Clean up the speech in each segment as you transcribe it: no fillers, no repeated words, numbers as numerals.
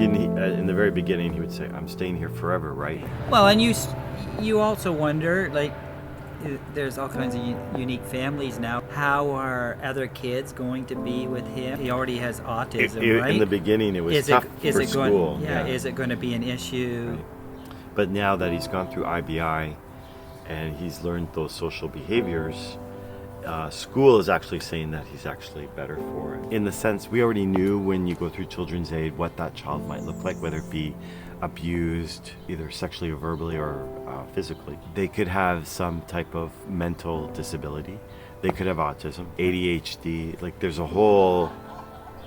In the very beginning, he would say, "I'm staying here forever," right? Well, and you also wonder, like, there's all kinds of unique families now. How are other kids going to be with him? He already has autism, right? In the beginning, it was tough for school. Is it going to be an issue? Right. But now that he's gone through IBI and he's learned those social behaviors, school is actually saying that he's actually better for it. In the sense, we already knew when you go through Children's Aid what that child might look like, whether it be abused, either sexually or verbally or physically. They could have some type of mental disability. They could have autism, ADHD. Like, there's a whole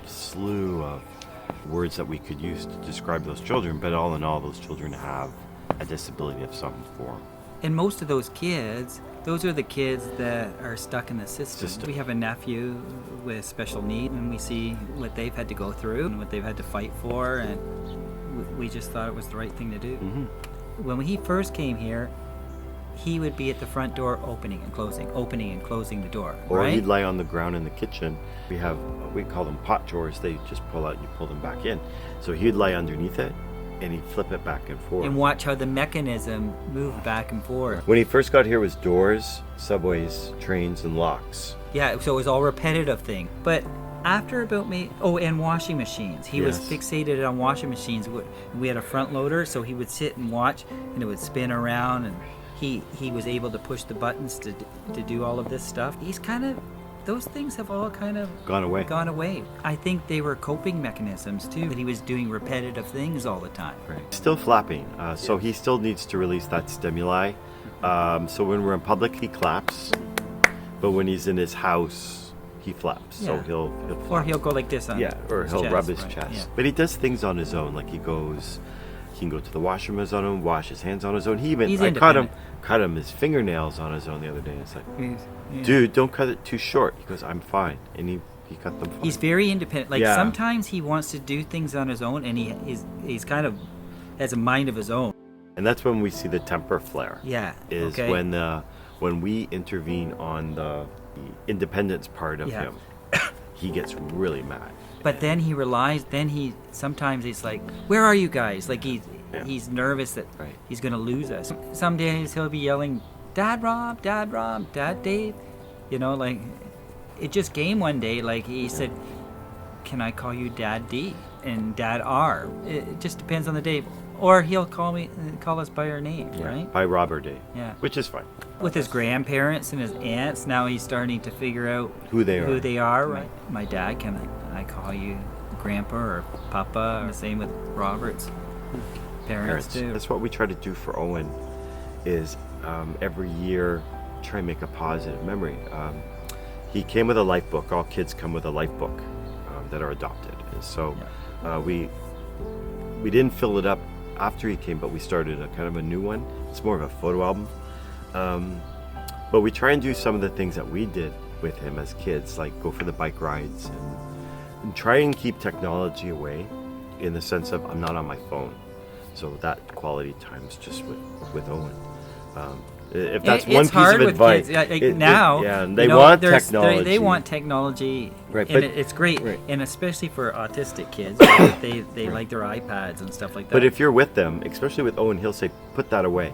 slew of words that we could use to describe those children, but all in all, those children have a disability of some form. And most of those kids, those are the kids that are stuck in the system. We have a nephew with special need, and we see what they've had to go through and what they've had to fight for, and we just thought it was the right thing to do. Mm-hmm. When he first came here, he would be at the front door opening and closing the door. Or right? he'd lie on the ground in the kitchen. We call them pot drawers. They just pull out, you pull them back in. So he'd lie underneath it, and he'd flip it back and forth. And watch how the mechanism moved back and forth. When he first got here, it was doors, subways, trains, and locks. Yeah, so it was all repetitive thing. But after about and washing machines. He was fixated on washing machines. We had a front loader, so he would sit and watch, and it would spin around, and he was able to push the buttons to do all of this stuff. Those things have all kind of gone away. I think they were coping mechanisms too, that he was doing repetitive things all the time. Right. Still flapping, so he still needs to release that stimuli. So when we're in public, he claps, but when he's in his house, he flaps. Yeah. So he'll flap. Or he'll go like this on or his he'll chest, rub his right? chest. Yeah. But he does things on his own, like he can go to the washroom on his own, wash his hands on his own. I cut him his fingernails on his own the other day. It's like, dude, don't cut it too short. He goes, I'm fine. And he cut them fine. He's very independent. Like sometimes he wants to do things on his own, and he's kind of has a mind of his own. And that's when we see the temper flare. Yeah. Is when we intervene on the independence part of him, he gets really mad. But then sometimes he's like, where are you guys? Like he's nervous that he's going to lose us. Some days he'll be yelling, Dad Rob, Dad Dave. You know, like, it just came one day, like he said, can I call you Dad D and Dad R? It just depends on the day. Or he'll call us by our name, right? By Robert Day. Yeah. Which is fine. With his grandparents and his aunts, now he's starting to figure out who they are. Right. My dad, can I call you Grandpa or Papa? Or the same with Robert's parents too. That's what we try to do for Owen, is every year try and make a positive memory. He came with a life book. All kids come with a life book that are adopted. And so we didn't fill it up after he came, but we started a kind of a new one. It's more of a photo album. But we try and do some of the things that we did with him as kids, like go for the bike rides and try and keep technology away, in the sense of I'm not on my phone. So that quality time is just with Owen. If that's one piece of advice, they want technology. They want technology, right? And it's great, and especially for autistic kids, they like their iPads and stuff like that. But if you're with them, especially with Owen, he'll say, "Put that away,"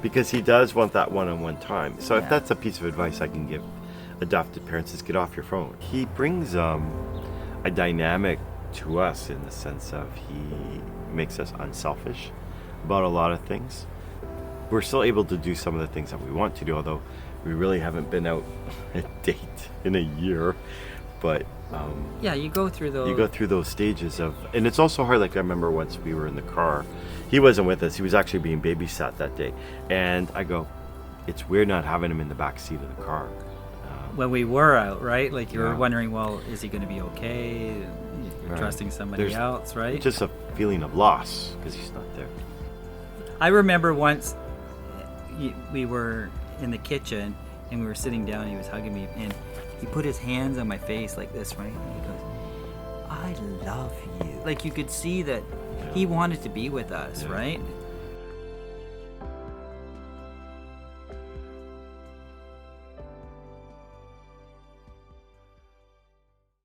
because he does want that one-on-one time. So if that's a piece of advice I can give adopted parents, is get off your phone. He brings a dynamic to us in the sense of he makes us unselfish about a lot of things. We're still able to do some of the things that we want to do, although we really haven't been out a date in a year. But you go through those. You go through those stages of, and it's also hard. Like I remember once we were in the car, he wasn't with us. He was actually being babysat that day, and I go, "It's weird not having him in the back seat of the car." When we were out, right? Like you were wondering, well, is he going to be okay? You're trusting somebody else, right? Just a feeling of loss because he's not there. I remember once we were in the kitchen and we were sitting down and he was hugging me and he put his hands on my face like this, right? And he goes, I love you. Like you could see that he wanted to be with us, right?